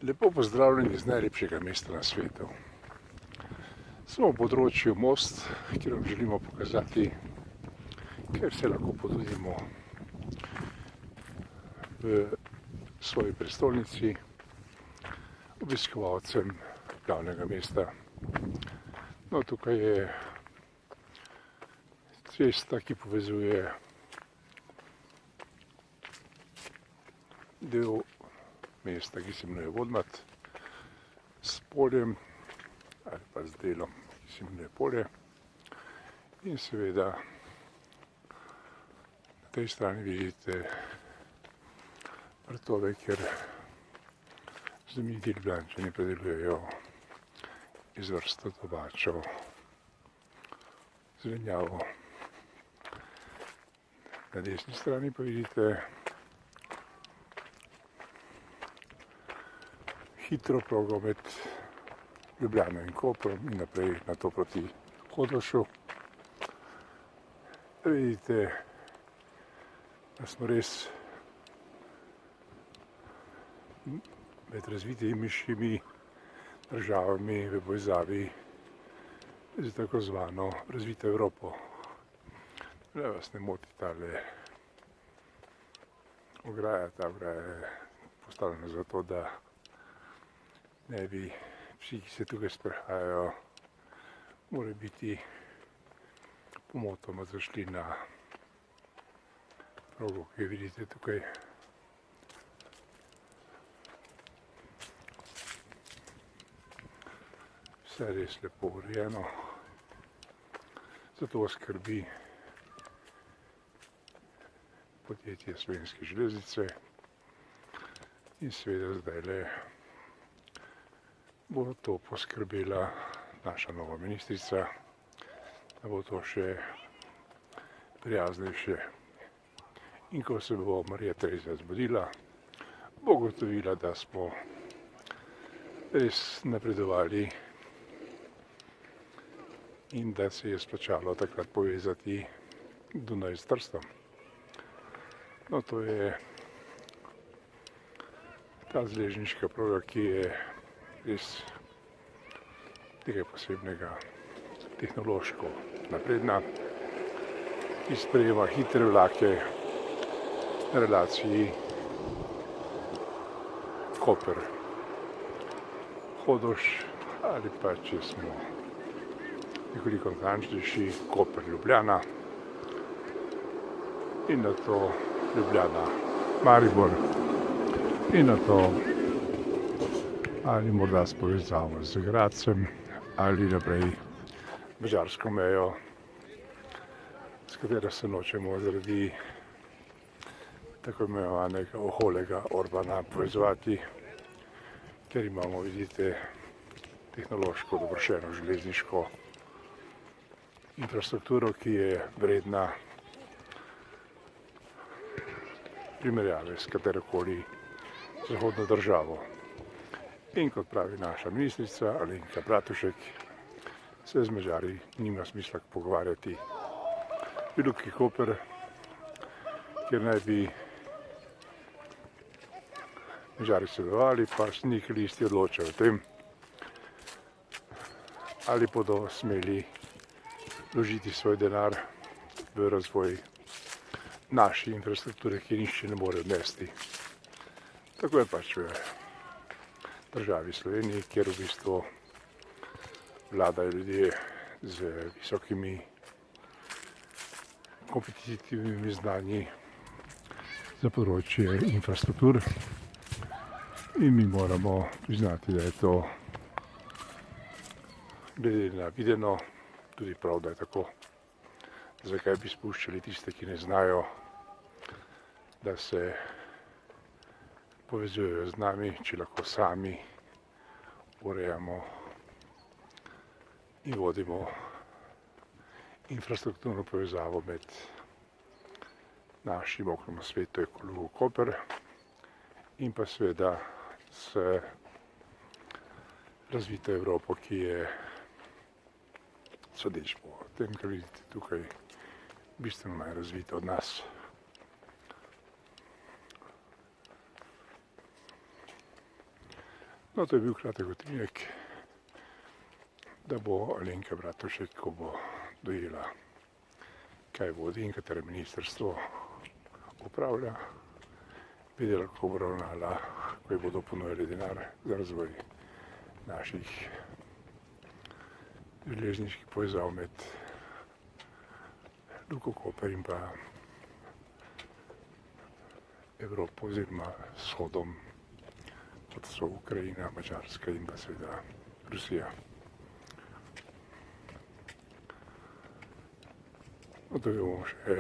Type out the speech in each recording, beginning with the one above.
Lepo pozdravljeni iz najlepšega mesta na svetu. Smo v področju Most, kjer vam želimo pokazati, kaj vse lahko ponudimo v svoji prestolnici obiskovalcem glavnega mesta. No, tukaj je cesta, ki povezuje del mesta, ki se imenuje Vodmat, s poljem ali pa z delom, ki se imenuje Polje. In seveda na tej strani vidite vrtove, kjer znameniti Ljubljančani predelujejo izvrstno domačo zelenjavo. Na desni strani pa vidite hitro progo med Ljubljano in Koprom in naprej nato proti Hodošu. Vidite, da smo res med razvitejšimi državami v povezavi z tako zvano razvito Evropo. Da vas ne moti tale ograja, ta ograja je postavljena zato, da ne bi vsi, ki se tukaj sprehajajo, mora biti pomotoma zašli na progo, ki jo vidite tukaj. Vse res lepo urejeno, zato skrbi podjetje Slovenske železnice in seveda zdajle bo to poskrbela naša nova ministrica, da bo to še prijaznejše. In ko se bo Marija Terezija zbudila, bo ugotovila, da smo res napredovali in da se je splačalo takrat povezati Dunaj s Trstom. No, to je ta železniška proga, ki je res nekaj posebnega, tehnološko napredna, ki sprejema hitre vlake na relaciji Koper-Hodoš ali pa, če smo nekoliko natančnejši, Koper-Ljubljana in nato Ljubljana-Maribor in nato ali morda s povezavo z Gradcem ali naprej madžarsko mejo, s katero se nočemo zaradi tako imenovanega oholega Orbana povezovati, ker imamo, vidite, tehnološko dovršeno železniško infrastrukturo, ki je vredna primerjave s katerokoli zahodno državo. In kot pravi naša ministrica Alenka Bratušek, se z Madžari nima smisla pogovarjati. V Luki Koper, kjer naj bi Madžari sodelovali, pa njihovi listi odločajo o tem, ali bodo smeli vložiti svoj denar v razvoj naše infrastrukture, ki nišče ne more odnesti. Tako je pač v državi Sloveniji, kjer v bistvu vladajo ljudje z visokimi kompetitivnimi znanji za področje infrastruktur. In mi moramo priznati, da je to glede na videno tudi prav, da je tako. Zakaj bi spuščali tiste, ki ne znajo, da se povezujejo z nami, če lahko sami urejamo in vodimo infrastrukturno povezavo med našim oknom svetu, Luko Koper, in pa seveda s razvito Evropo, ki je, sodeč po tem, kar vidite tukaj, bistveno manj razvita od nas. No, to je bil kratek utrinek, da bo Alenka Bratušek, ko bo dojela, kaj vodi in katero ministrstvo upravlja, vedela, kako bo ravnala, ko ji bodo ponujali denar za razvoj naših železniških povezav med Luko Koper in pa Evropo oziroma vzhodom, kot so Ukrajina, Mačarska in pa seveda Rusija. No, to bomo še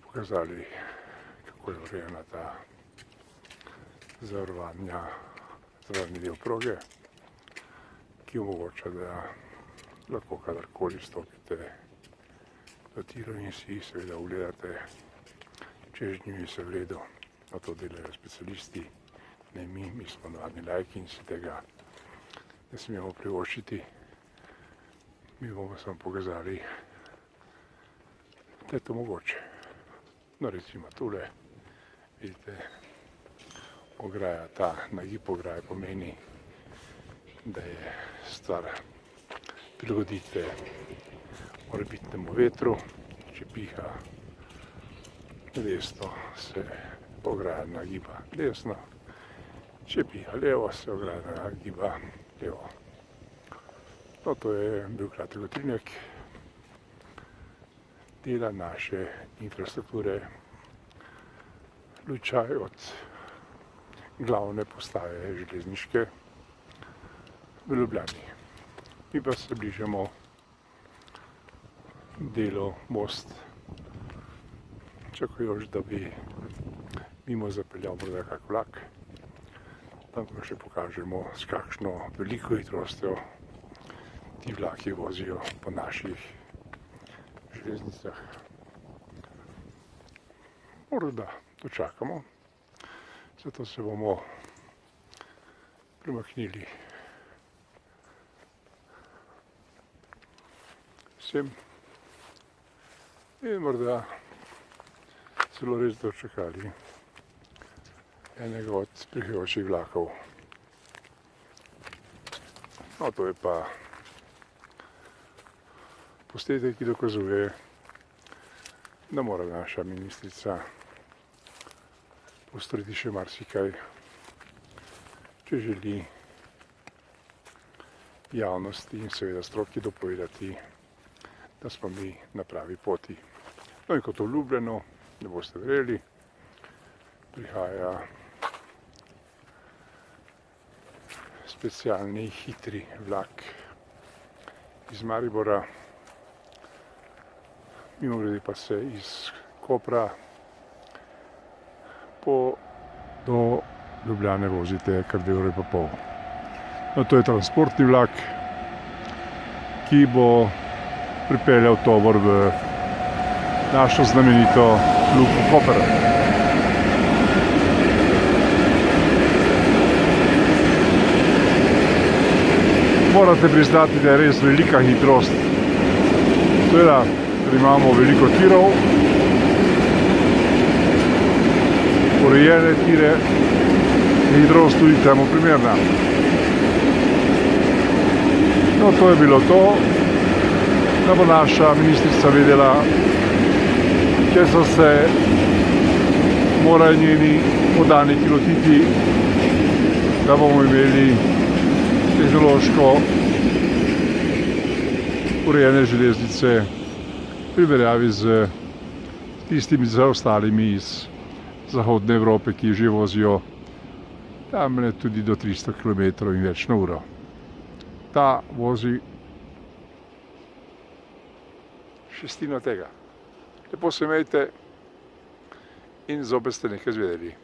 pokazali, kako je urejena ta zavarovalni del proge, ki omogoča, da lahko kadarkoli stopite do tirov in si seveda ogledate čežnju se v redu. No, to delajo specialisti, ne mi smo navadni laiki in si tega ne smemo privoščiti. Mi bomo samo pokazali, da je to mogoče. No, recimo tule, vidite, ograja, ta nagib ograje pomeni, da je stvar prilagoditve morebitnemu vetru. Če piha desno, se ograja nagiba desno, če piha levo, se ograja nagiba levo. No, to je bil kratek utrinek dela naše infrastrukture, lučaj od glavne postaje železniške v Ljubljani. Mi pa se bližamo delu most, čakajoč, da bi mimo zapeljal morda kak vlak. Tam pa še pokažemo, s kakšno veliko hitrostjo ti vlaki vozijo po naših železnicah. Morda dočakamo, zato se bomo premaknili sem in morda celo res dočakali enega od prihajajočih vlakov. No, to je pa posnetek, ki dokazuje, da mora naša ministrica postoriti še marsikaj, če želi javnosti in seveda stroki dopovedati, da smo mi na pravi poti. No in kot obljubljeno, ne boste verjeli, prihaja specialni hitri vlak iz Maribora, mimogrede pa se iz Kopra do Ljubljane vozite kar 2,5 ure. No, to je transportni vlak, ki bo pripeljal tovor v našo znamenito Luko Koper. Morate priznati, da je res velika hitrost. Seveda, ker imamo veliko tirov, urejene tire, je hitrost tudi temu primerna. No, to je bilo to, da bo naša ministrica vedela, če so se morali njeni podaniki lotiti, da bomo imeli tehnološko urejene železnice v primerjavi z tistimi zaostalimi iz zahodne Evrope, ki že vozijo tamle tudi do 300 km in več na uro. Ta vozi šestino tega. Lepo se imejte in zopet ste nekaj izvedeli.